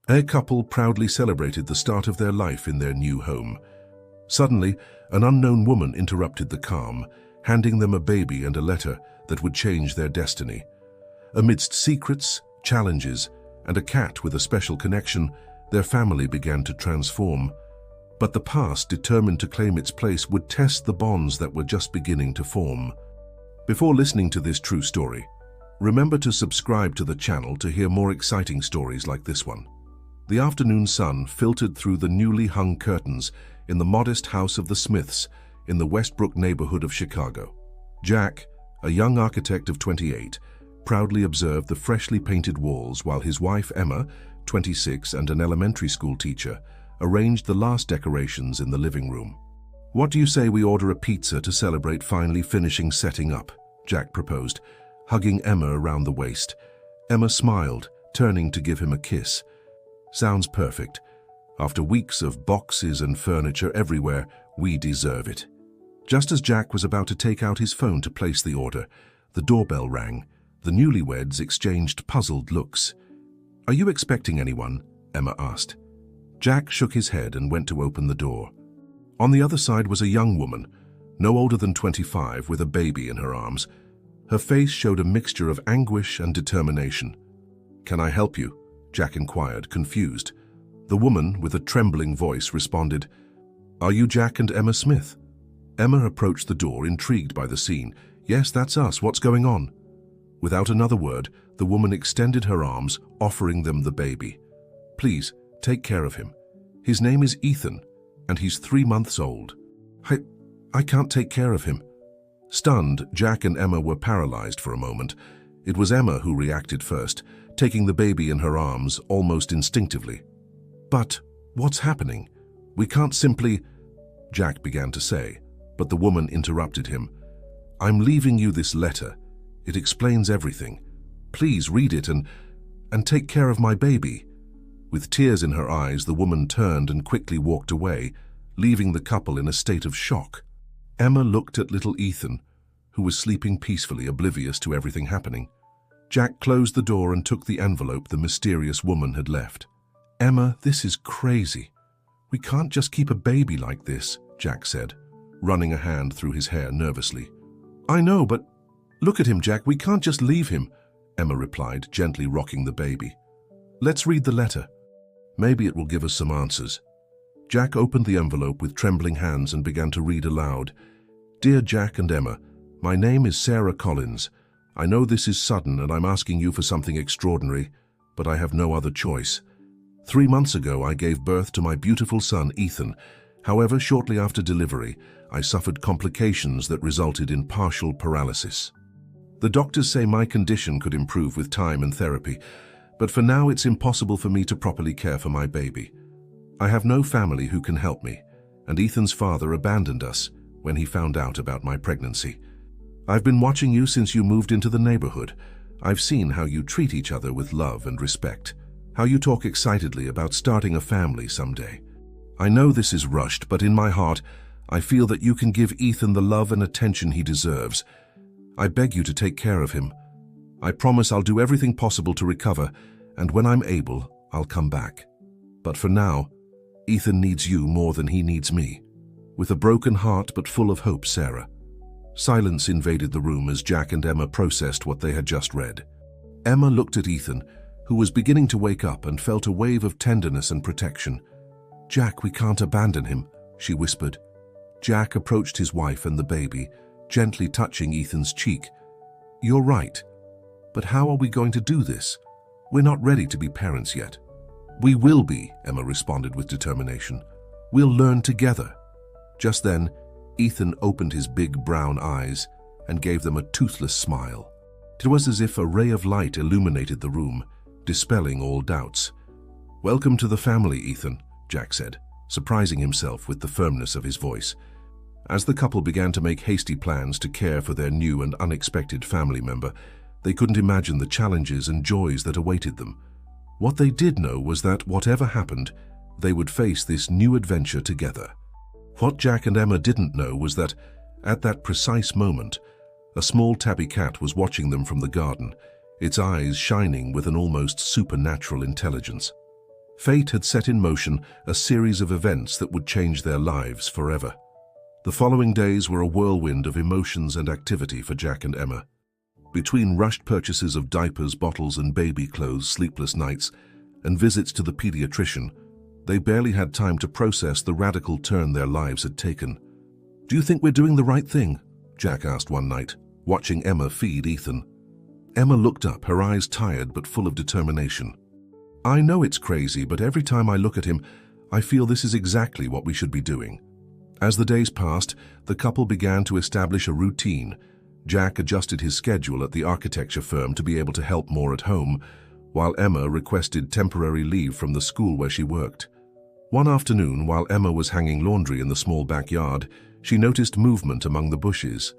A couple proudly celebrated the start of their life in their new home. Suddenly, an unknown woman interrupted the calm, handing them a baby and a letter that would change their destiny. Amidst secrets, challenges, and a cat with a special connection, their family began to transform. But the past, determined to claim its place, would test the bonds that were just beginning to form. Before listening to this true story, remember to subscribe to the channel to hear more exciting stories like this one. The afternoon sun filtered through the newly hung curtains in the modest house of the Smiths in the Westbrook neighborhood of Chicago. Jack, a young architect of 28, proudly observed the freshly painted walls while his wife Emma, 26, and an elementary school teacher arranged the last decorations in the living room. "What do you say we order a pizza to celebrate finally finishing setting up?" Jack proposed, hugging Emma around the waist. Emma smiled, turning to give him a kiss. "Sounds perfect. After weeks of boxes and furniture everywhere, we deserve it." Just as Jack was about to take out his phone to place the order, the doorbell rang. The newlyweds exchanged puzzled looks. "Are you expecting anyone?" Emma asked. Jack shook his head and went to open the door. On the other side was a young woman, no older than 25, with a baby in her arms. Her face showed a mixture of anguish and determination. "Can I help you?" Jack inquired, confused. The woman, with a trembling voice, responded, "Are you Jack and Emma Smith?" Emma approached the door, intrigued by the scene. "Yes, that's us. What's going on?" Without another word, the woman extended her arms, offering them the baby. "Please, take care of him. His name is Ethan, and he's 3 months old." I can't take care of him." Stunned, Jack and Emma were paralyzed for a moment. It was Emma who reacted first, taking the baby in her arms almost instinctively. "But what's happening? We can't simply—" Jack began to say, but the woman interrupted him. "I'm leaving you this letter. It explains everything. Please read it and take care of my baby." With tears in her eyes, the woman turned and quickly walked away, leaving the couple in a state of shock. Emma looked at little Ethan, who was sleeping peacefully, oblivious to everything happening. Jack closed the door and took the envelope the mysterious woman had left. "Emma, this is crazy. We can't just keep a baby like this," Jack said, running a hand through his hair nervously. "I know, but look at him, Jack. We can't just leave him," Emma replied, gently rocking the baby. "Let's read the letter. Maybe it will give us some answers." Jack opened the envelope with trembling hands and began to read aloud. "Dear Jack and Emma, my name is Sarah Collins. I know this is sudden and I'm asking you for something extraordinary, but I have no other choice. 3 months ago, I gave birth to my beautiful son, Ethan. However, shortly after delivery, I suffered complications that resulted in partial paralysis. The doctors say my condition could improve with time and therapy, but for now it's impossible for me to properly care for my baby. I have no family who can help me, and Ethan's father abandoned us when he found out about my pregnancy. I've been watching you since you moved into the neighborhood. I've seen how you treat each other with love and respect, how you talk excitedly about starting a family someday. I know this is rushed, but in my heart, I feel that you can give Ethan the love and attention he deserves. I beg you to take care of him. I promise I'll do everything possible to recover, and when I'm able, I'll come back. But for now, Ethan needs you more than he needs me. With a broken heart but full of hope, Sarah." Silence invaded the room as Jack and Emma processed what they had just read. Emma looked at Ethan, who was beginning to wake up, and felt a wave of tenderness and protection. "Jack, we can't abandon him," she whispered. Jack approached his wife and the baby, gently touching Ethan's cheek. "You're right. But how are we going to do this? We're not ready to be parents yet." "We will be," Emma responded with determination. "We'll learn together." Just then, Ethan opened his big brown eyes and gave them a toothless smile. It was as if a ray of light illuminated the room, dispelling all doubts. "Welcome to the family, Ethan," Jack said, surprising himself with the firmness of his voice. As the couple began to make hasty plans to care for their new and unexpected family member, they couldn't imagine the challenges and joys that awaited them. What they did know was that whatever happened, they would face this new adventure together. What Jack and Emma didn't know was that, at that precise moment, a small tabby cat was watching them from the garden, its eyes shining with an almost supernatural intelligence. Fate had set in motion a series of events that would change their lives forever. The following days were a whirlwind of emotions and activity for Jack and Emma. Between rushed purchases of diapers, bottles, and baby clothes, sleepless nights, and visits to the pediatrician, they barely had time to process the radical turn their lives had taken. "Do you think we're doing the right thing?" Jack asked one night, watching Emma feed Ethan. Emma looked up, her eyes tired but full of determination. "I know it's crazy, but every time I look at him, I feel this is exactly what we should be doing." As the days passed, the couple began to establish a routine. Jack adjusted his schedule at the architecture firm to be able to help more at home, while Emma requested temporary leave from the school where she worked. One afternoon, while Emma was hanging laundry in the small backyard, she noticed movement among the bushes.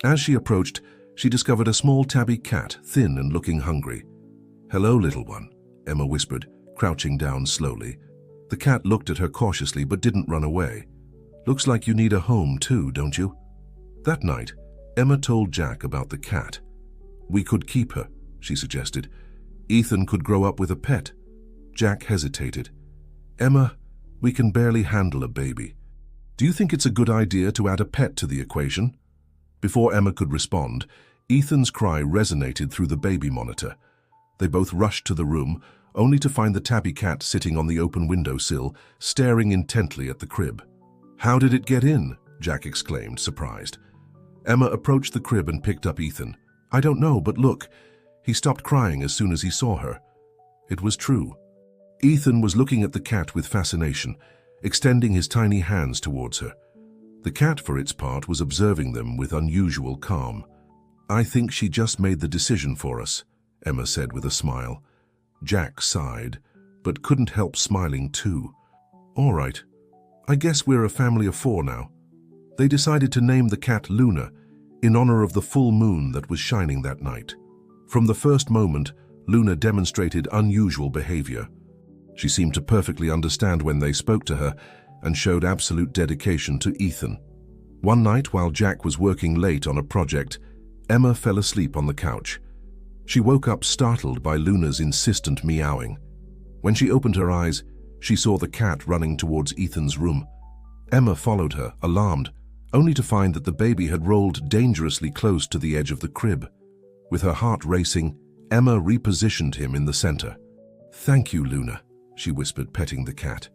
As she approached, she discovered a small tabby cat, thin and looking hungry. "Hello, little one," Emma whispered, crouching down slowly. The cat looked at her cautiously but didn't run away. "Looks like you need a home too, don't you?" That night, Emma told Jack about the cat. "We could keep her," she suggested. "Ethan could grow up with a pet." Jack hesitated. "Emma, we can barely handle a baby. Do you think it's a good idea to add a pet to the equation?" Before Emma could respond, Ethan's cry resonated through the baby monitor. They both rushed to the room, only to find the tabby cat sitting on the open windowsill, staring intently at the crib. "How did it get in?" Jack exclaimed, surprised. Emma approached the crib and picked up Ethan. "I don't know, but look." He stopped crying as soon as he saw her. It was true. Ethan was looking at the cat with fascination, extending his tiny hands towards her. The cat, for its part, was observing them with unusual calm. "I think she just made the decision for us," Emma said with a smile. Jack sighed, but couldn't help smiling too. "All right. I guess we're a family of 4 now." They decided to name the cat Luna, in honor of the full moon that was shining that night. From the first moment, Luna demonstrated unusual behavior. She seemed to perfectly understand when they spoke to her and showed absolute dedication to Ethan. One night, while Jack was working late on a project, Emma fell asleep on the couch. She woke up startled by Luna's insistent meowing. When she opened her eyes, she saw the cat running towards Ethan's room. Emma followed her, alarmed, only to find that the baby had rolled dangerously close to the edge of the crib. With her heart racing, Emma repositioned him in the center. "Thank you, Luna," she whispered, petting the cat.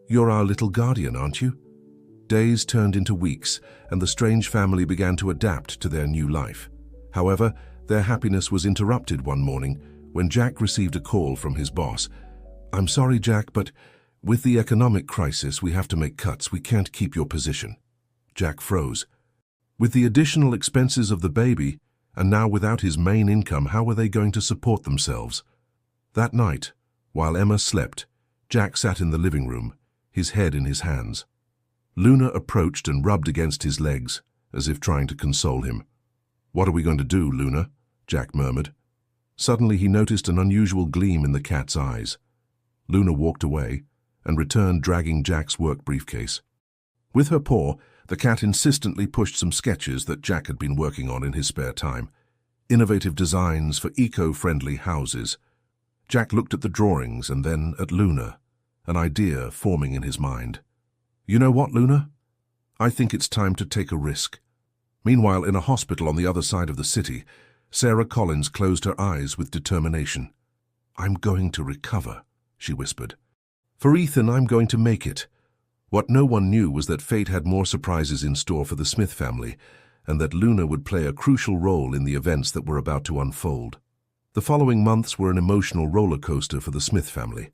"You're our little guardian, aren't you?" Days turned into weeks, and the strange family began to adapt to their new life. However, their happiness was interrupted one morning when Jack received a call from his boss. "I'm sorry, Jack, but with the economic crisis, we have to make cuts. We can't keep your position." Jack froze. With the additional expenses of the baby, and now without his main income, how were they going to support themselves? That night, while Emma slept, Jack sat in the living room, his head in his hands. Luna approached and rubbed against his legs, as if trying to console him. "What are we going to do, Luna?" Jack murmured. Suddenly he noticed an unusual gleam in the cat's eyes. Luna walked away and returned dragging Jack's work briefcase. With her paw, the cat insistently pushed some sketches that Jack had been working on in his spare time. Innovative designs for eco-friendly houses. Jack looked at the drawings and then at Luna, an idea forming in his mind. "You know what, Luna? I think it's time to take a risk." Meanwhile, in a hospital on the other side of the city, Sarah Collins closed her eyes with determination. "I'm going to recover," she whispered. "For Ethan, I'm going to make it." What no one knew was that fate had more surprises in store for the Smith family, and that Luna would play a crucial role in the events that were about to unfold. The following months were an emotional roller coaster for the Smith family.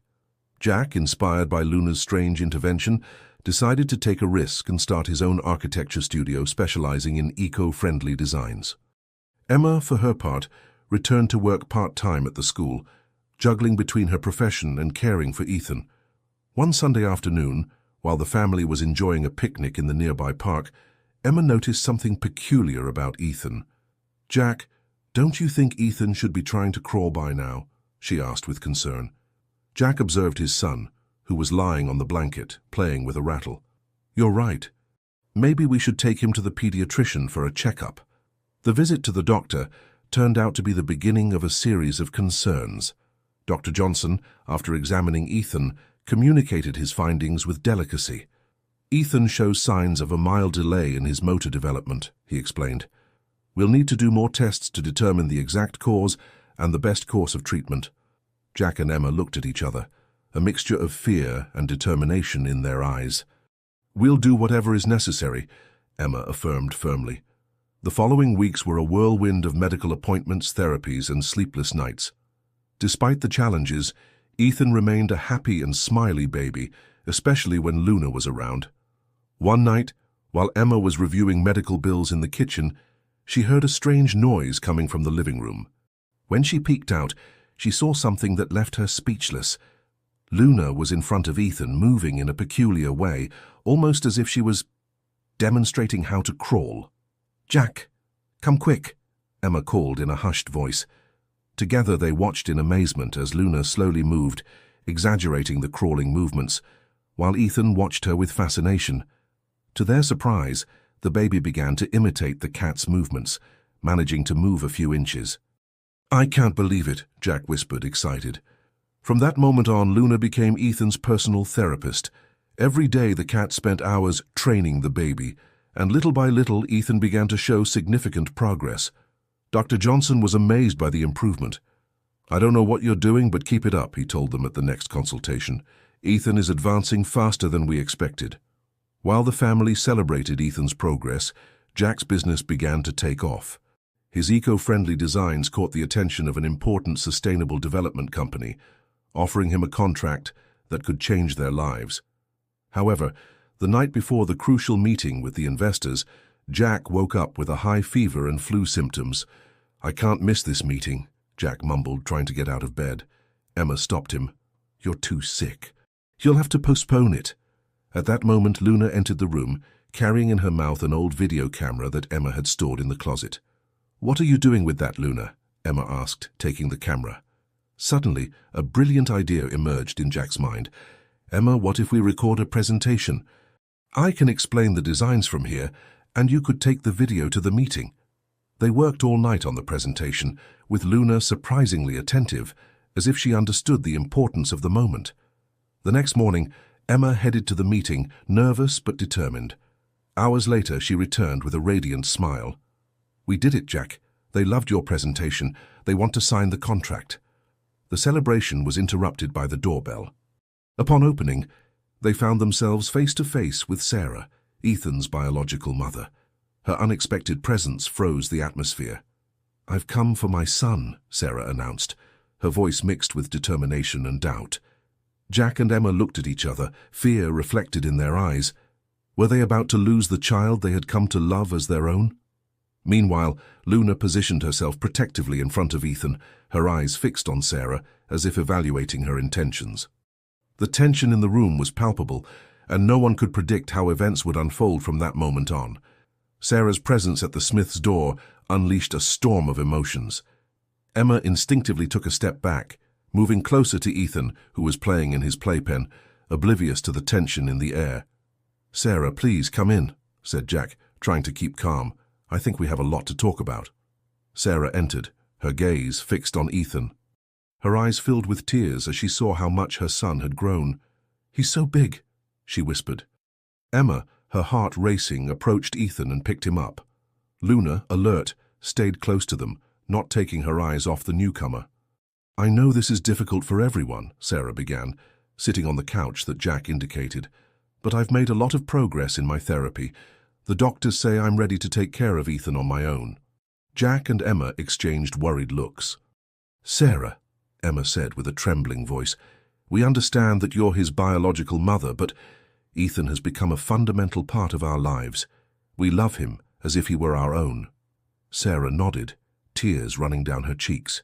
Jack, inspired by Luna's strange intervention, decided to take a risk and start his own architecture studio specializing in eco-friendly designs. Emma, for her part, returned to work part-time at the school, juggling between her profession and caring for Ethan. One Sunday afternoon, while the family was enjoying a picnic in the nearby park, Emma noticed something peculiar about Ethan. "Jack, don't you think Ethan should be trying to crawl by now?" she asked with concern. Jack observed his son, who was lying on the blanket, playing with a rattle. "You're right. Maybe we should take him to the pediatrician for a checkup." The visit to the doctor turned out to be the beginning of a series of concerns. Dr. Johnson, after examining Ethan, communicated his findings with delicacy. Ethan shows signs of a mild delay in his motor development, he explained. We'll need to do more tests to determine the exact cause and the best course of treatment. Jack and Emma looked at each other, a mixture of fear and determination in their eyes. We'll do whatever is necessary, Emma affirmed firmly. The following weeks were a whirlwind of medical appointments, therapies, and sleepless nights. Despite the challenges, Ethan remained a happy and smiley baby, especially when Luna was around. One night, while Emma was reviewing medical bills in the kitchen, she heard a strange noise coming from the living room. When she peeked out, she saw something that left her speechless. Luna was in front of Ethan, moving in a peculiar way, almost as if she was demonstrating how to crawl. "Jack, come quick," Emma called in a hushed voice. Together they watched in amazement as Luna slowly moved, exaggerating the crawling movements, while Ethan watched her with fascination. To their surprise, the baby began to imitate the cat's movements, managing to move a few inches. "I can't believe it," Jack whispered, excited. From that moment on, Luna became Ethan's personal therapist. Every day the cat spent hours training the baby, and little by little Ethan began to show significant progress. Dr. Johnson was amazed by the improvement. "I don't know what you're doing, but keep it up," he told them at the next consultation. "Ethan is advancing faster than we expected." While the family celebrated Ethan's progress, Jack's business began to take off. His eco-friendly designs caught the attention of an important sustainable development company, offering him a contract that could change their lives. However, the night before the crucial meeting with the investors, Jack woke up with a high fever and flu symptoms. "I can't miss this meeting," Jack mumbled, trying to get out of bed. Emma stopped him. "You're too sick. You'll have to postpone it." At that moment, Luna entered the room, carrying in her mouth an old video camera that Emma had stored in the closet. "What are you doing with that, Luna?" Emma asked, taking the camera. Suddenly, a brilliant idea emerged in Jack's mind. "Emma, what if we record a presentation? I can explain the designs from here, and you could take the video to the meeting." They worked all night on the presentation, with Luna surprisingly attentive, as if she understood the importance of the moment. The next morning, Emma headed to the meeting, nervous but determined. Hours later, she returned with a radiant smile. "We did it, Jack. They loved your presentation. They want to sign the contract." The celebration was interrupted by the doorbell. Upon opening, they found themselves face to face with Sarah, Ethan's biological mother. Her unexpected presence froze the atmosphere. "I've come for my son," Sarah announced, her voice mixed with determination and doubt. Jack and Emma looked at each other, fear reflected in their eyes. Were they about to lose the child they had come to love as their own? Meanwhile, Luna positioned herself protectively in front of Ethan, her eyes fixed on Sarah, as if evaluating her intentions. The tension in the room was palpable, and no one could predict how events would unfold from that moment on. Sarah's presence at the Smiths' door unleashed a storm of emotions. Emma instinctively took a step back, moving closer to Ethan, who was playing in his playpen, oblivious to the tension in the air. "Sarah, please come in," said Jack, trying to keep calm. "I think we have a lot to talk about." Sarah entered, her gaze fixed on Ethan. Her eyes filled with tears as she saw how much her son had grown. "He's so big," she whispered. Emma, her heart racing, approached Ethan and picked him up. Luna, alert, stayed close to them, not taking her eyes off the newcomer. "I know this is difficult for everyone," Sarah began, sitting on the couch that Jack indicated, "but I've made a lot of progress in my therapy. The doctors say I'm ready to take care of Ethan on my own." Jack and Emma exchanged worried looks. "Sarah," Emma said with a trembling voice, "we understand that you're his biological mother, but Ethan has become a fundamental part of our lives. We love him as if he were our own." Sarah nodded, tears running down her cheeks.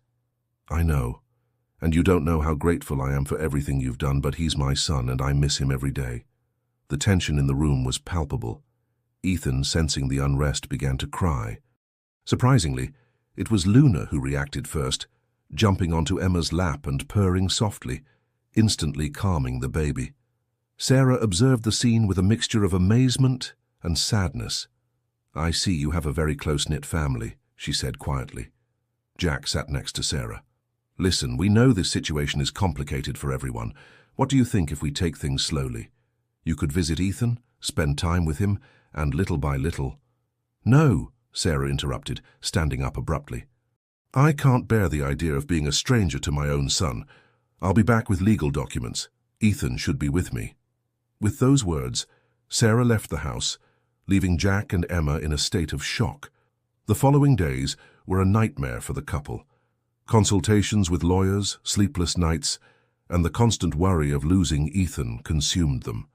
"I know, and you don't know how grateful I am for everything you've done, but he's my son and I miss him every day." The tension in the room was palpable. Ethan, sensing the unrest, began to cry. Surprisingly, it was Luna who reacted first, jumping onto Emma's lap and purring softly, instantly calming the baby. Sarah observed the scene with a mixture of amazement and sadness. "I see you have a very close-knit family," she said quietly. Jack sat next to Sarah. Listen, we know this situation is complicated for everyone. What do you think if we take things slowly? You could visit Ethan, spend time with him, and little by little— No, Sarah interrupted, standing up abruptly. I can't bear the idea of being a stranger to my own son. I'll be back with legal documents. Ethan should be with me. With those words, Sarah left the house, leaving Jack and Emma in a state of shock. The following days were a nightmare for the couple. Consultations with lawyers, sleepless nights, and the constant worry of losing Ethan consumed them.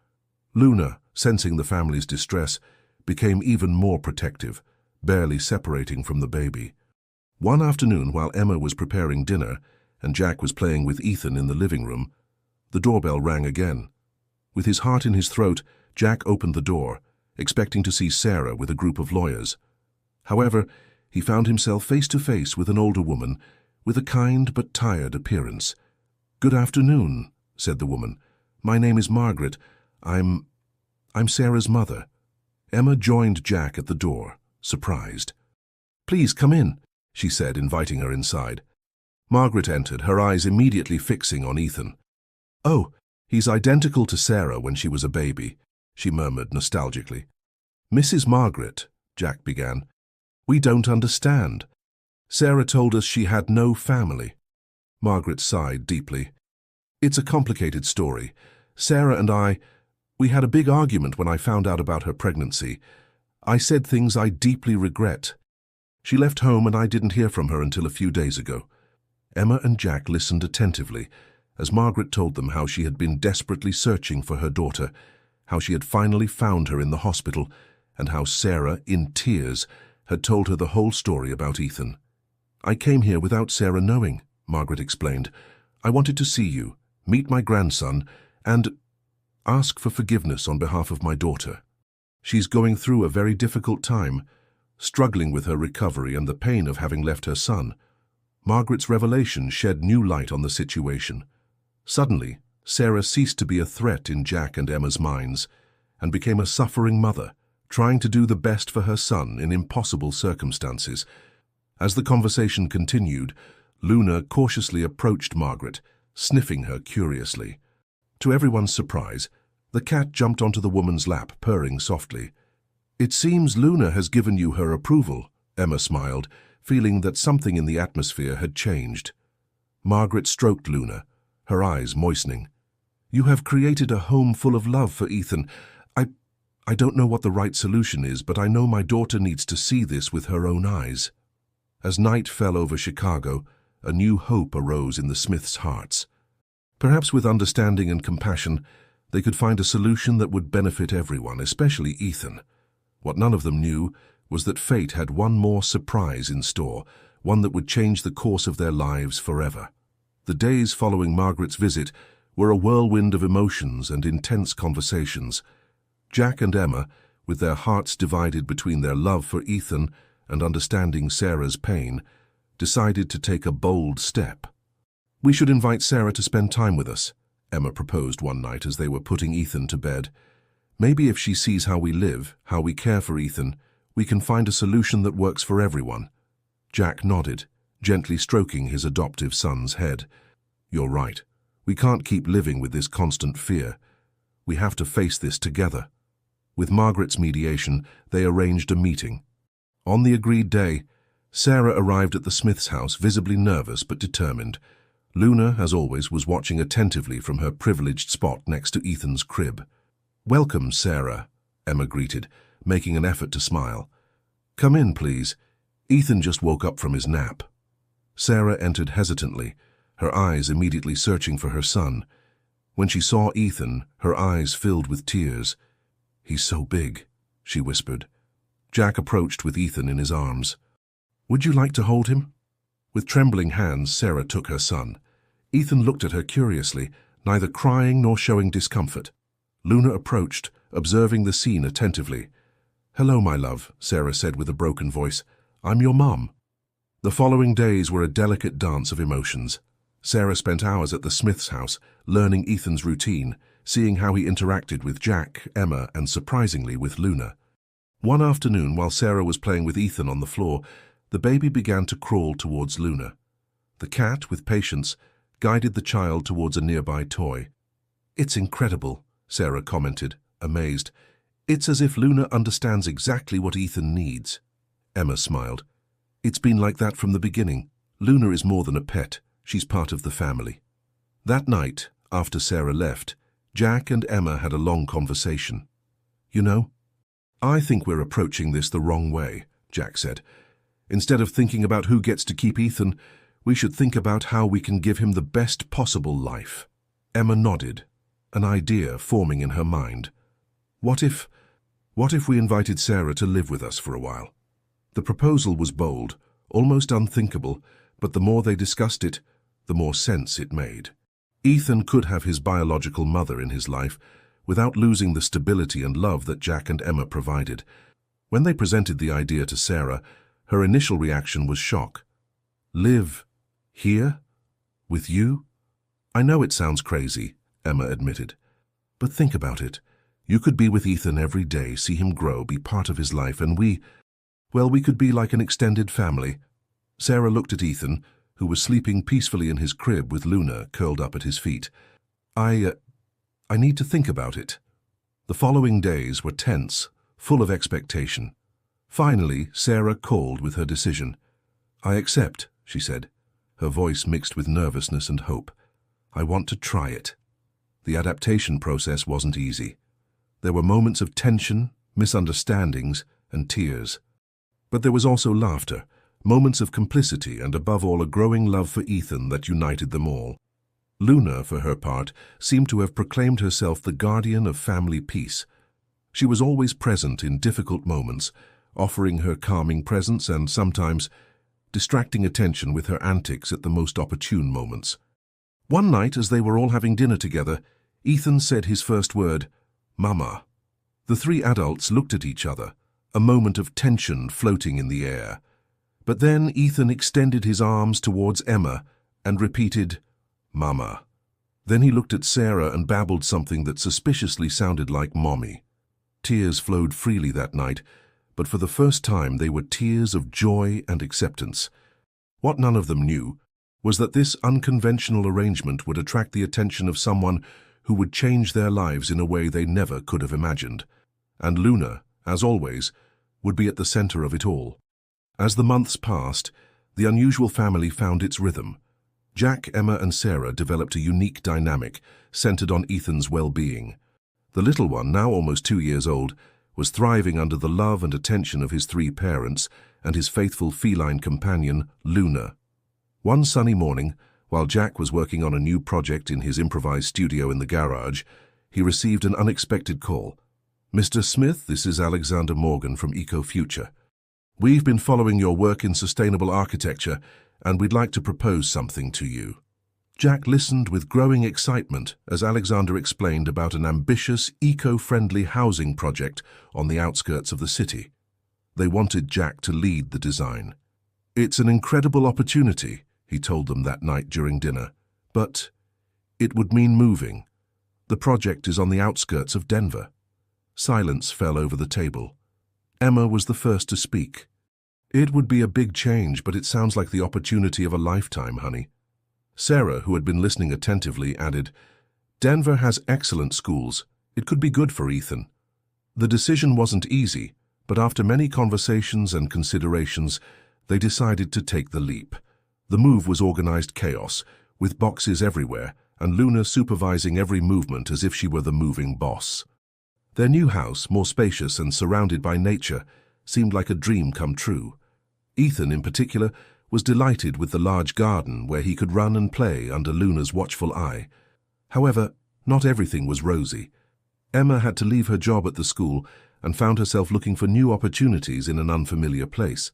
Luna, sensing the family's distress, became even more protective, barely separating from the baby. One afternoon, while Emma was preparing dinner and Jack was playing with Ethan in the living room, the doorbell rang again. With his heart in his throat, Jack opened the door, expecting to see Sarah with a group of lawyers. However, he found himself face to face with an older woman with a kind but tired appearance. "Good afternoon," said the woman. "My name is Margaret. I'm Sarah's mother." Emma joined Jack at the door, surprised. "Please come in," she said, inviting her inside. Margaret entered, her eyes immediately fixing on Ethan. "Oh, he's identical to Sarah when she was a baby," she murmured nostalgically. "Mrs. Margaret," Jack began, "we don't understand. Sarah told us she had no family." Margaret sighed deeply. "It's a complicated story. Sarah and we had a big argument when I found out about her pregnancy. I said things I deeply regret. She left home and I didn't hear from her until a few days ago." Emma and Jack listened attentively as Margaret told them how she had been desperately searching for her daughter, how she had finally found her in the hospital, and how Sarah, in tears, had told her the whole story about Ethan. "I came here without Sarah knowing," Margaret explained. "I wanted to see you, meet my grandson, and ask for forgiveness on behalf of my daughter. She's going through a very difficult time, struggling with her recovery and the pain of having left her son." Margaret's revelation shed new light on the situation. Suddenly, Sarah ceased to be a threat in Jack and Emma's minds and became a suffering mother, trying to do the best for her son in impossible circumstances. As the conversation continued, Luna cautiously approached Margaret, sniffing her curiously. To everyone's surprise, the cat jumped onto the woman's lap, purring softly. "It seems Luna has given you her approval," Emma smiled, feeling that something in the atmosphere had changed. Margaret stroked Luna, her eyes moistening. "You have created a home full of love for Ethan. I don't know what the right solution is, but I know my daughter needs to see this with her own eyes." As night fell over Chicago, a new hope arose in the Smiths' hearts. Perhaps with understanding and compassion, they could find a solution that would benefit everyone, especially Ethan. What none of them knew was that fate had one more surprise in store, one that would change the course of their lives forever. The days following Margaret's visit were a whirlwind of emotions and intense conversations. Jack and Emma, with their hearts divided between their love for Ethan and understanding Sarah's pain, decided to take a bold step. "We should invite Sarah to spend time with us," Emma proposed one night as they were putting Ethan to bed. "Maybe if she sees how we live, how we care for Ethan, we can find a solution that works for everyone." Jack nodded, gently stroking his adoptive son's head. "You're right. We can't keep living with this constant fear. We have to face this together." With Margaret's mediation, they arranged a meeting. On the agreed day, Sarah arrived at the Smiths' house, visibly nervous but determined. Luna, as always, was watching attentively from her privileged spot next to Ethan's crib. "Welcome, Sarah," Emma greeted, making an effort to smile. "Come in, please. Ethan just woke up from his nap." Sarah entered hesitantly, her eyes immediately searching for her son. When she saw Ethan, her eyes filled with tears. "He's so big," she whispered. Jack approached with Ethan in his arms. "Would you like to hold him?" With trembling hands, Sarah took her son. Ethan looked at her curiously, neither crying nor showing discomfort. Luna approached, observing the scene attentively. "Hello, my love," Sarah said with a broken voice. "I'm your mom." The following days were a delicate dance of emotions. Sarah spent hours at the Smiths' house, learning Ethan's routine, seeing how he interacted with Jack, Emma, and surprisingly with Luna. One afternoon, while Sarah was playing with Ethan on the floor, the baby began to crawl towards Luna. The cat, with patience, guided the child towards a nearby toy. "It's incredible," Sarah commented, amazed. "It's as if Luna understands exactly what Ethan needs." Emma smiled. "It's been like that from the beginning. Luna is more than a pet. She's part of the family." That night, after Sarah left, Jack and Emma had a long conversation. "You know, I think we're approaching this the wrong way," Jack said. "Instead of thinking about who gets to keep Ethan, we should think about how we can give him the best possible life." Emma nodded, an idea forming in her mind. What if we invited Sarah to live with us for a while?" The proposal was bold, almost unthinkable, but the more they discussed it, the more sense it made. Ethan could have his biological mother in his life without losing the stability and love that Jack and Emma provided. When they presented the idea to Sarah, her initial reaction was shock. "Live here? With you?" "I know it sounds crazy," Emma admitted. "But think about it. You could be with Ethan every day, see him grow, be part of his life, and we could be like an extended family." Sarah looked at Ethan, who was sleeping peacefully in his crib with Luna curled up at his feet. I need to think about it." The following days were tense, full of expectation. Finally, Sarah called with her decision. "I accept," she said, her voice mixed with nervousness and hope. "I want to try it." The adaptation process wasn't easy. There were moments of tension, misunderstandings, and tears. But there was also laughter, moments of complicity, and above all a growing love for Ethan that united them all. Luna, for her part, seemed to have proclaimed herself the guardian of family peace. She was always present in difficult moments, offering her calming presence and sometimes distracting attention with her antics at the most opportune moments. One night, as they were all having dinner together, Ethan said his first word, "Mama." The three adults looked at each other, a moment of tension floating in the air. But then Ethan extended his arms towards Emma and repeated, "Mama." Then he looked at Sarah and babbled something that suspiciously sounded like mommy. Tears flowed freely that night, but for the first time they were tears of joy and acceptance. What none of them knew was that this unconventional arrangement would attract the attention of someone who would change their lives in a way they never could have imagined. And Luna, as always, would be at the center of it all. As the months passed, the unusual family found its rhythm. Jack, Emma, and Sarah developed a unique dynamic centered on Ethan's well-being. The little one, now almost 2 years old, was thriving under the love and attention of his 3 parents and his faithful feline companion, Luna. One sunny morning, while Jack was working on a new project in his improvised studio in the garage, he received an unexpected call. "Mr. Smith, this is Alexander Morgan from EcoFuture. We've been following your work in sustainable architecture, and we'd like to propose something to you." Jack listened with growing excitement as Alexander explained about an ambitious, eco-friendly housing project on the outskirts of the city. They wanted Jack to lead the design. "It's an incredible opportunity," he told them that night during dinner, "but it would mean moving. The project is on the outskirts of Denver." Silence fell over the table. Emma was the first to speak. "It would be a big change, but it sounds like the opportunity of a lifetime, honey." Sarah, who had been listening attentively, added, "Denver has excellent schools. It could be good for Ethan." The decision wasn't easy, but after many conversations and considerations, they decided to take the leap. The move was organized chaos, with boxes everywhere, and Luna supervising every movement as if she were the moving boss. Their new house, more spacious and surrounded by nature, seemed like a dream come true. Ethan, in particular, was delighted with the large garden where he could run and play under Luna's watchful eye. However, not everything was rosy. Emma had to leave her job at the school and found herself looking for new opportunities in an unfamiliar place.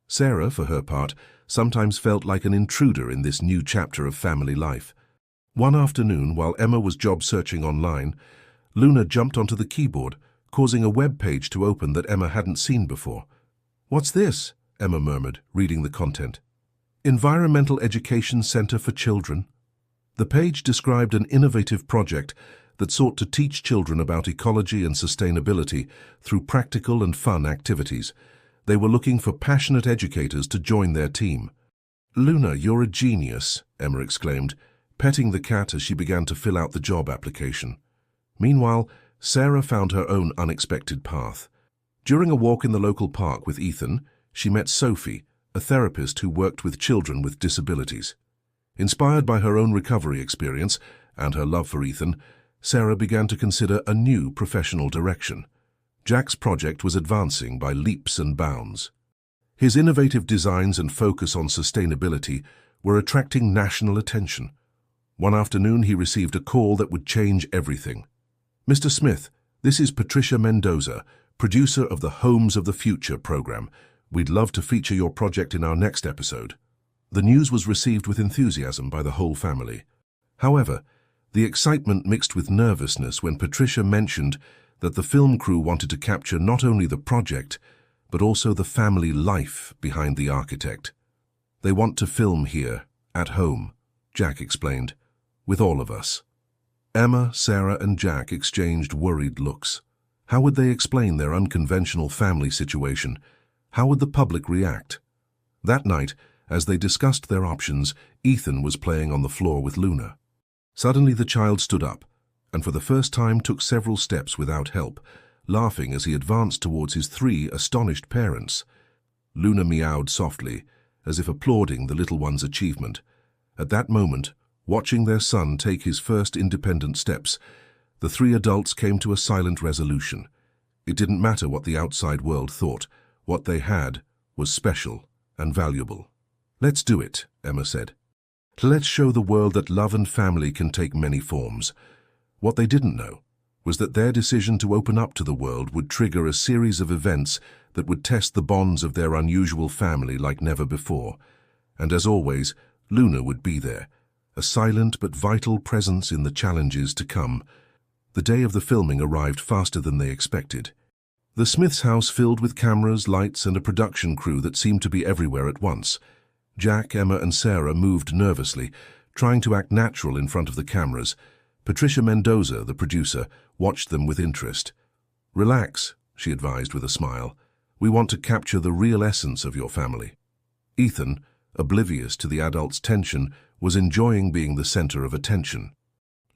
Sarah, for her part, sometimes felt like an intruder in this new chapter of family life. One afternoon, while Emma was job searching online, Luna jumped onto the keyboard, causing a web page to open that Emma hadn't seen before. "What's this?" Emma murmured, reading the content. "Environmental Education Center for Children." The page described an innovative project that sought to teach children about ecology and sustainability through practical and fun activities. They were looking for passionate educators to join their team. "Luna, you're a genius," Emma exclaimed, petting the cat as she began to fill out the job application. Meanwhile, Sarah found her own unexpected path. During a walk in the local park with Ethan, she met Sophie, a therapist who worked with children with disabilities. Inspired by her own recovery experience and her love for Ethan, Sarah began to consider a new professional direction. Jack's project was advancing by leaps and bounds. His innovative designs and focus on sustainability were attracting national attention. One afternoon, he received a call that would change everything. "Mr. Smith, this is Patricia Mendoza, producer of the Homes of the Future program. We'd love to feature your project in our next episode." The news was received with enthusiasm by the whole family. However, the excitement mixed with nervousness when Patricia mentioned that the film crew wanted to capture not only the project, but also the family life behind the architect. "They want to film here, at home," Jack explained, "with all of us." Emma, Sarah, and Jack exchanged worried looks. How would they explain their unconventional family situation? How would the public react? That night, as they discussed their options, Ethan was playing on the floor with Luna. Suddenly the child stood up, and for the first time took several steps without help, laughing as he advanced towards his 3 astonished parents. Luna meowed softly, as if applauding the little one's achievement. At that moment, watching their son take his first independent steps, the 3 adults came to a silent resolution. It didn't matter what the outside world thought. What they had was special and valuable. "Let's do it," Emma said. "Let's show the world that love and family can take many forms." What they didn't know was that their decision to open up to the world would trigger a series of events that would test the bonds of their unusual family like never before. And as always, Luna would be there, a silent but vital presence in the challenges to come. The day of the filming arrived faster than they expected. The Smiths' house filled with cameras, lights, and a production crew that seemed to be everywhere at once. Jack, Emma, and Sarah moved nervously, trying to act natural in front of the cameras. Patricia Mendoza, the producer, watched them with interest. "Relax," she advised with a smile. "We want to capture the real essence of your family." Ethan, oblivious to the adults' tension, was enjoying being the center of attention.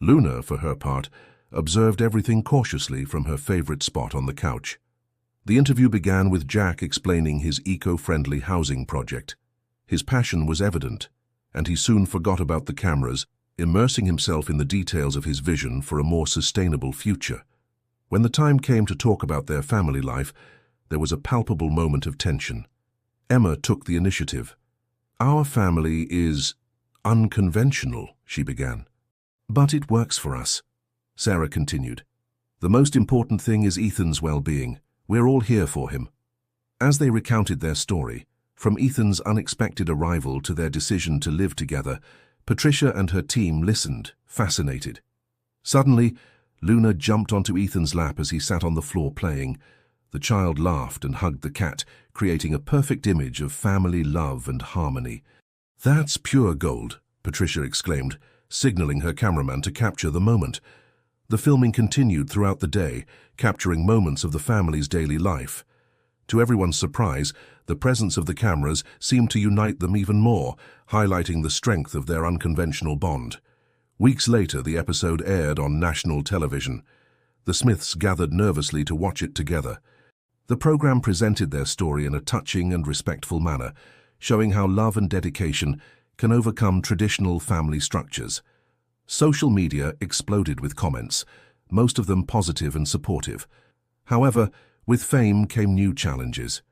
Luna, for her part, observed everything cautiously from her favorite spot on the couch. The interview began with Jack explaining his eco-friendly housing project. His passion was evident, and he soon forgot about the cameras, immersing himself in the details of his vision for a more sustainable future. When the time came to talk about their family life, there was a palpable moment of tension. Emma took the initiative. "Our family is unconventional," she began. "But it works for us," Sarah continued. "The most important thing is Ethan's well-being. We're all here for him." As they recounted their story, from Ethan's unexpected arrival to their decision to live together, Patricia and her team listened, fascinated. Suddenly, Luna jumped onto Ethan's lap as he sat on the floor playing. The child laughed and hugged the cat, creating a perfect image of family love and harmony. "That's pure gold," Patricia exclaimed, signaling her cameraman to capture the moment. The filming continued throughout the day, capturing moments of the family's daily life. To everyone's surprise, the presence of the cameras seemed to unite them even more, highlighting the strength of their unconventional bond. Weeks later, the episode aired on national television. The Smiths gathered nervously to watch it together. The program presented their story in a touching and respectful manner, showing how love and dedication can overcome traditional family structures. Social media exploded with comments, most of them positive and supportive. However, with fame came new challenges.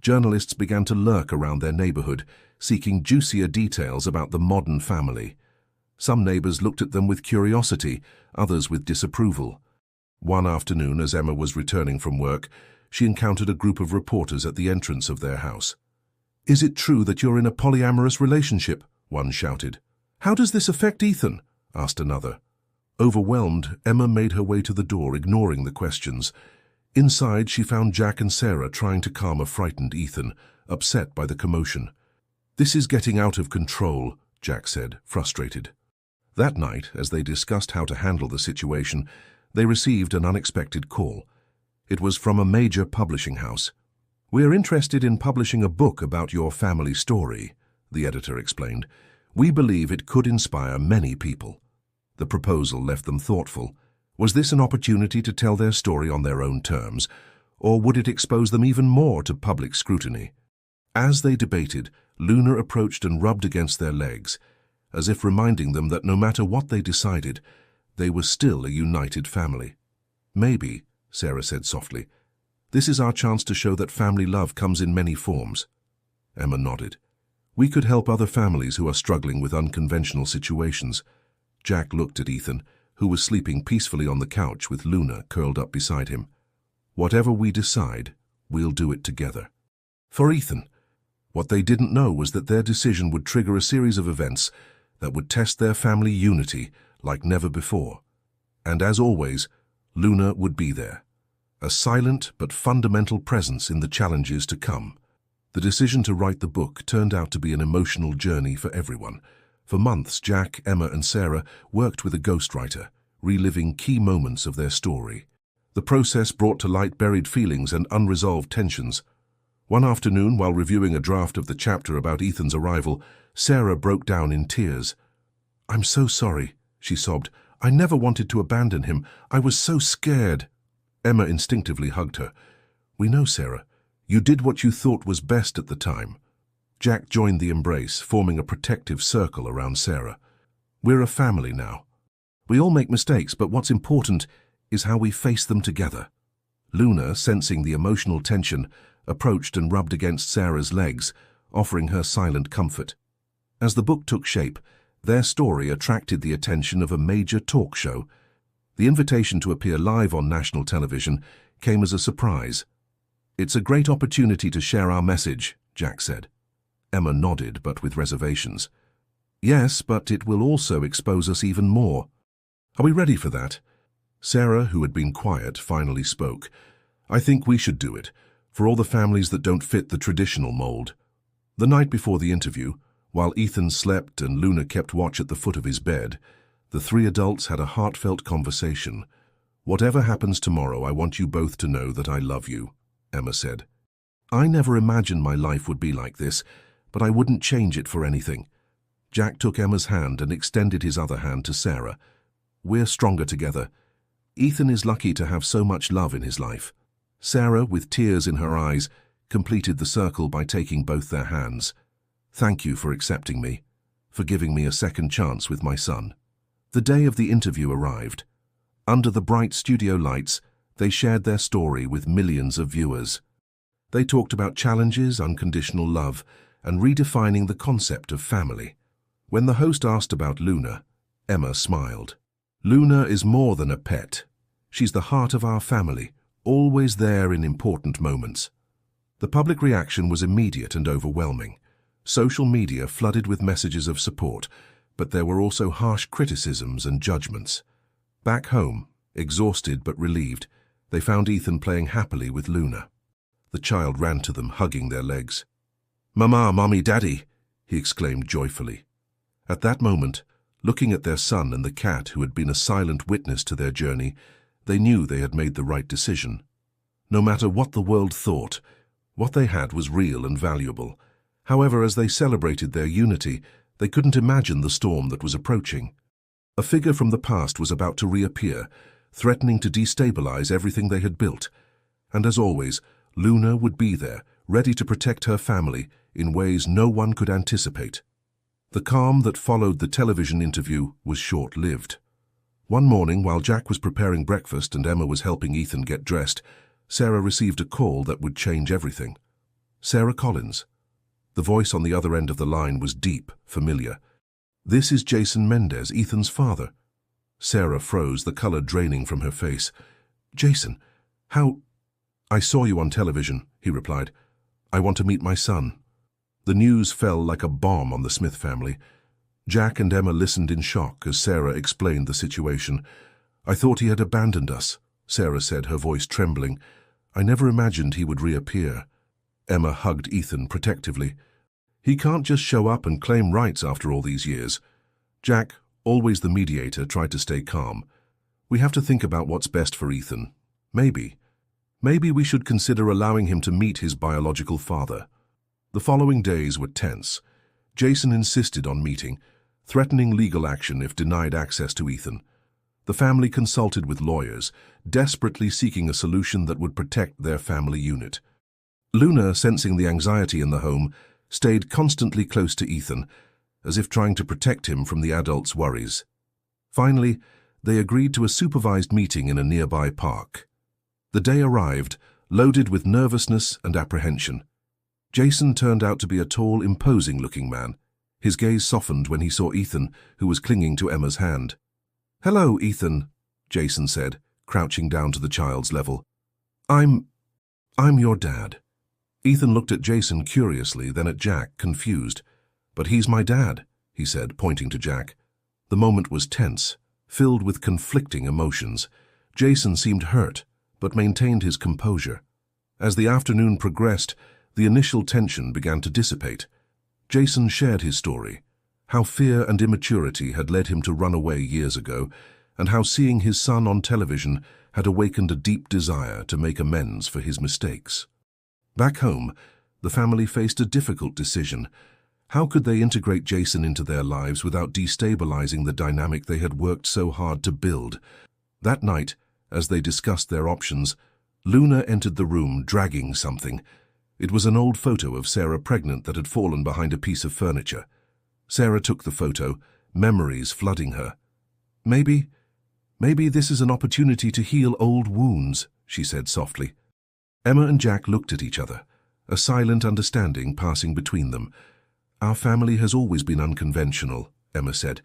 Journalists began to lurk around their neighborhood, seeking juicier details about the modern family. Some neighbors looked at them with curiosity, others with disapproval. One afternoon, as Emma was returning from work, she encountered a group of reporters at the entrance of their house. "Is it true that you're in a polyamorous relationship?" one shouted. "How does this affect Ethan?" asked another. Overwhelmed, Emma made her way to the door, ignoring the questions. Inside, she found Jack and Sarah trying to calm a frightened Ethan, upset by the commotion. "This is getting out of control," Jack said, frustrated. That night, as they discussed how to handle the situation, they received an unexpected call. It was from a major publishing house. "We're interested in publishing a book about your family story," the editor explained. "We believe it could inspire many people." The proposal left them thoughtful. Was this an opportunity to tell their story on their own terms, or would it expose them even more to public scrutiny? As they debated, Luna approached and rubbed against their legs, as if reminding them that no matter what they decided, they were still a united family. "Maybe," Sarah said softly, "this is our chance to show that family love comes in many forms." Emma nodded. "We could help other families who are struggling with unconventional situations." Jack looked at Ethan, who was sleeping peacefully on the couch with Luna curled up beside him. "Whatever we decide, we'll do it together." For Ethan, what they didn't know was that their decision would trigger a series of events that would test their family unity like never before. And as always, Luna would be there, a silent but fundamental presence in the challenges to come. The decision to write the book turned out to be an emotional journey for everyone. For months, Jack, Emma, and Sarah worked with a ghostwriter, reliving key moments of their story. The process brought to light buried feelings and unresolved tensions. One afternoon, while reviewing a draft of the chapter about Ethan's arrival, Sarah broke down in tears. "I'm so sorry," she sobbed. "I never wanted to abandon him. I was so scared." Emma instinctively hugged her. "We know, Sarah. You did what you thought was best at the time." Jack joined the embrace, forming a protective circle around Sarah. "We're a family now. We all make mistakes, but what's important is how we face them together." Luna, sensing the emotional tension, approached and rubbed against Sarah's legs, offering her silent comfort. As the book took shape, their story attracted the attention of a major talk show. The invitation to appear live on national television came as a surprise. "It's a great opportunity to share our message," Jack said. Emma nodded, but with reservations. "Yes, but it will also expose us even more." "Are we ready for that?" Sarah, who had been quiet, finally spoke. "I think we should do it, for all the families that don't fit the traditional mold." The night before the interview, while Ethan slept and Luna kept watch at the foot of his bed, the three adults had a heartfelt conversation. "Whatever happens tomorrow, I want you both to know that I love you," Emma said. "I never imagined my life would be like this, but I wouldn't change it for anything." Jack took Emma's hand and extended his other hand to Sarah. "We're stronger together. Ethan is lucky to have so much love in his life." Sarah, with tears in her eyes, completed the circle by taking both their hands. "Thank you for accepting me, for giving me a second chance with my son." The day of the interview arrived. Under the bright studio lights, they shared their story with millions of viewers. They talked about challenges, unconditional love, and redefining the concept of family. When the host asked about Luna, Emma smiled. "Luna is more than a pet. She's the heart of our family, always there in important moments." The public reaction was immediate and overwhelming. Social media flooded with messages of support, but there were also harsh criticisms and judgments. Back home, exhausted but relieved, they found Ethan playing happily with Luna. The child ran to them, hugging their legs. "Mama, Mommy, Daddy," he exclaimed joyfully. At that moment, looking at their son and the cat who had been a silent witness to their journey, they knew they had made the right decision. No matter what the world thought, what they had was real and valuable. However, as they celebrated their unity, they couldn't imagine the storm that was approaching. A figure from the past was about to reappear, threatening to destabilize everything they had built. And as always, Luna would be there, ready to protect her family in ways no one could anticipate. The calm that followed the television interview was short-lived. One morning, while Jack was preparing breakfast and Emma was helping Ethan get dressed, Sarah received a call that would change everything. Sarah Collins. The voice on the other end of the line was deep, familiar. "This is Jason Mendez, Ethan's father." Sarah froze, the color draining from her face. "Jason, how—" "I saw you on television," he replied. "I want to meet my son." The news fell like a bomb on the Smith family. Jack and Emma listened in shock as Sarah explained the situation. "I thought he had abandoned us," Sarah said, her voice trembling. "I never imagined he would reappear." Emma hugged Ethan protectively. "He can't just show up and claim rights after all these years." Jack, always the mediator, tried to stay calm. "We have to think about what's best for Ethan. Maybe we should consider allowing him to meet his biological father." The following days were tense. Jason insisted on meeting, threatening legal action if denied access to Ethan. The family consulted with lawyers, desperately seeking a solution that would protect their family unit. Luna, sensing the anxiety in the home, stayed constantly close to Ethan, as if trying to protect him from the adults' worries. Finally, they agreed to a supervised meeting in a nearby park. The day arrived, loaded with nervousness and apprehension. Jason turned out to be a tall, imposing-looking man. His gaze softened when he saw Ethan, who was clinging to Emma's hand. "Hello, Ethan," Jason said, crouching down to the child's level. I'm your dad." Ethan looked at Jason curiously, then at Jack, confused. "But he's my dad," he said, pointing to Jack. The moment was tense, filled with conflicting emotions. Jason seemed hurt, but maintained his composure. As the afternoon progressed, the initial tension began to dissipate. Jason shared his story, how fear and immaturity had led him to run away years ago, and how seeing his son on television had awakened a deep desire to make amends for his mistakes. Back home, the family faced a difficult decision. How could they integrate Jason into their lives without destabilizing the dynamic they had worked so hard to build? That night, as they discussed their options, Luna entered the room dragging something. It was an old photo of Sarah pregnant that had fallen behind a piece of furniture. Sarah took the photo, memories flooding her. Maybe this is an opportunity to heal old wounds," she said softly. Emma and Jack looked at each other, a silent understanding passing between them. "Our family has always been unconventional," Emma said.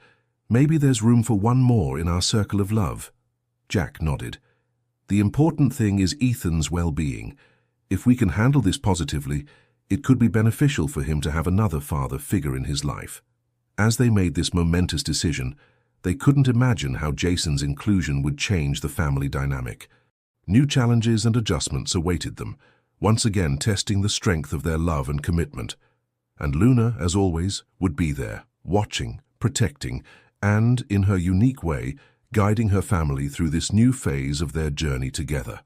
"Maybe there's room for one more in our circle of love." Jack nodded. "The important thing is Ethan's well-being. If we can handle this positively, it could be beneficial for him to have another father figure in his life." As they made this momentous decision, they couldn't imagine how Jason's inclusion would change the family dynamic. New challenges and adjustments awaited them, once again testing the strength of their love and commitment. And Luna, as always, would be there, watching, protecting, and, in her unique way, guiding her family through this new phase of their journey together.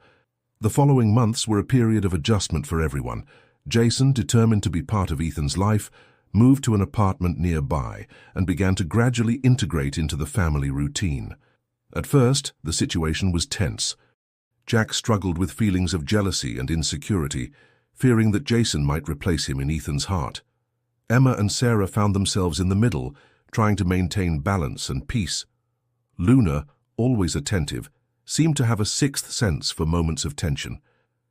The following months were a period of adjustment for everyone. Jason, determined to be part of Ethan's life, moved to an apartment nearby and began to gradually integrate into the family routine. At first, the situation was tense. Jack struggled with feelings of jealousy and insecurity, fearing that Jason might replace him in Ethan's heart. Emma and Sarah found themselves in the middle, trying to maintain balance and peace. Luna, always attentive, seemed to have a sixth sense for moments of tension.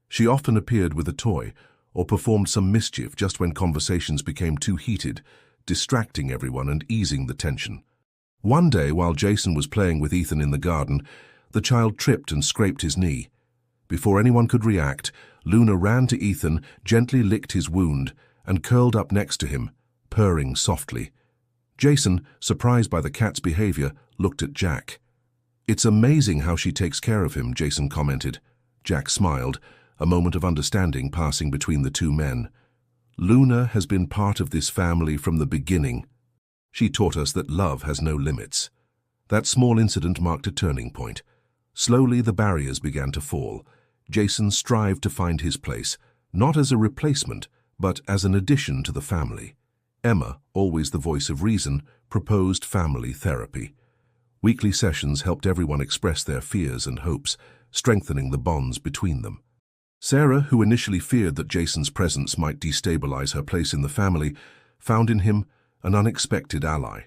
She often appeared with a toy, or performed some mischief just when conversations became too heated, distracting everyone and easing the tension. One day, while Jason was playing with Ethan in the garden, the child tripped and scraped his knee. Before anyone could react, Luna ran to Ethan, gently licked his wound, and curled up next to him, purring softly. Jason, surprised by the cat's behavior, looked at Jack. "It's amazing how she takes care of him," Jason commented. Jack smiled, a moment of understanding passing between the two men. "Luna has been part of this family from the beginning. She taught us that love has no limits." That small incident marked a turning point. Slowly the barriers began to fall. Jason strived to find his place, not as a replacement, but as an addition to the family. Emma, always the voice of reason, proposed family therapy. Weekly sessions helped everyone express their fears and hopes, strengthening the bonds between them. Sarah, who initially feared that Jason's presence might destabilize her place in the family, found in him an unexpected ally.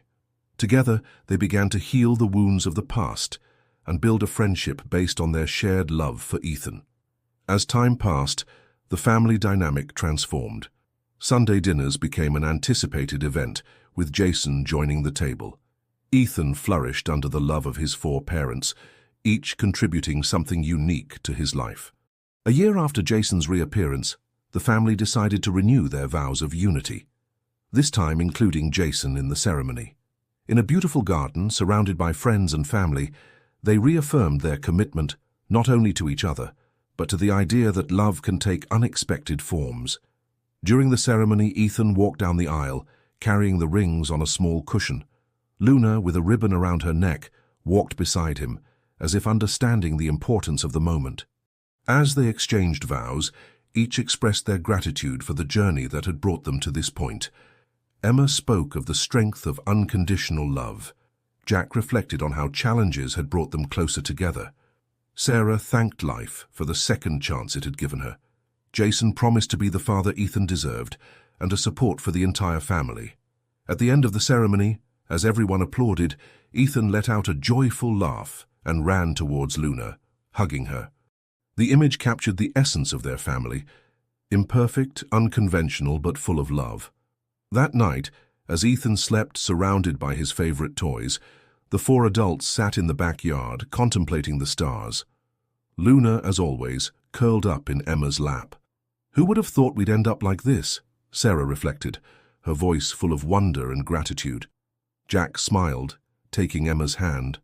Together, they began to heal the wounds of the past and build a friendship based on their shared love for Ethan. As time passed, the family dynamic transformed. Sunday dinners became an anticipated event, with Jason joining the table. Ethan flourished under the love of his four parents, each contributing something unique to his life. A year after Jason's reappearance, the family decided to renew their vows of unity, this time including Jason in the ceremony. In a beautiful garden surrounded by friends and family, they reaffirmed their commitment not only to each other, but to the idea that love can take unexpected forms. During the ceremony, Ethan walked down the aisle, carrying the rings on a small cushion. Luna, with a ribbon around her neck, walked beside him, as if understanding the importance of the moment. As they exchanged vows, each expressed their gratitude for the journey that had brought them to this point. Emma spoke of the strength of unconditional love. Jack reflected on how challenges had brought them closer together. Sarah thanked life for the second chance it had given her. Jason promised to be the father Ethan deserved and a support for the entire family. At the end of the ceremony, as everyone applauded, Ethan let out a joyful laugh and ran towards Luna, hugging her. The image captured the essence of their family, imperfect, unconventional, but full of love. That night, as Ethan slept surrounded by his favorite toys, the four adults sat in the backyard, contemplating the stars. Luna, as always, curled up in Emma's lap. "Who would have thought we'd end up like this?" Sarah reflected, her voice full of wonder and gratitude. Jack smiled, taking Emma's hand.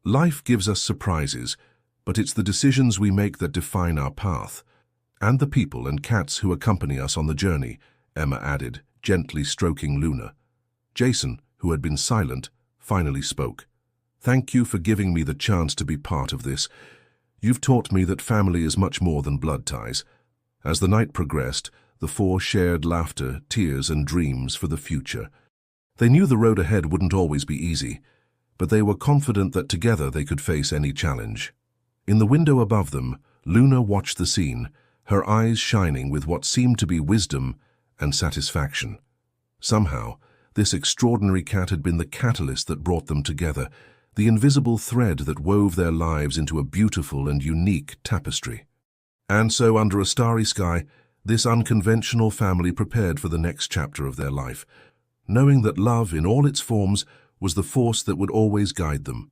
"Life gives us surprises, but it's the decisions we make that define our path. And the people and cats who accompany us on the journey," Emma added, gently stroking Luna. Jason, who had been silent, finally spoke. "Thank you for giving me the chance to be part of this. You've taught me that family is much more than blood ties." As the night progressed, the four shared laughter, tears, and dreams for the future. They knew the road ahead wouldn't always be easy, but they were confident that together they could face any challenge. In the window above them, Luna watched the scene, her eyes shining with what seemed to be wisdom and satisfaction. Somehow, this extraordinary cat had been the catalyst that brought them together, the invisible thread that wove their lives into a beautiful and unique tapestry. And so, under a starry sky, this unconventional family prepared for the next chapter of their life, knowing that love in all its forms was the force that would always guide them.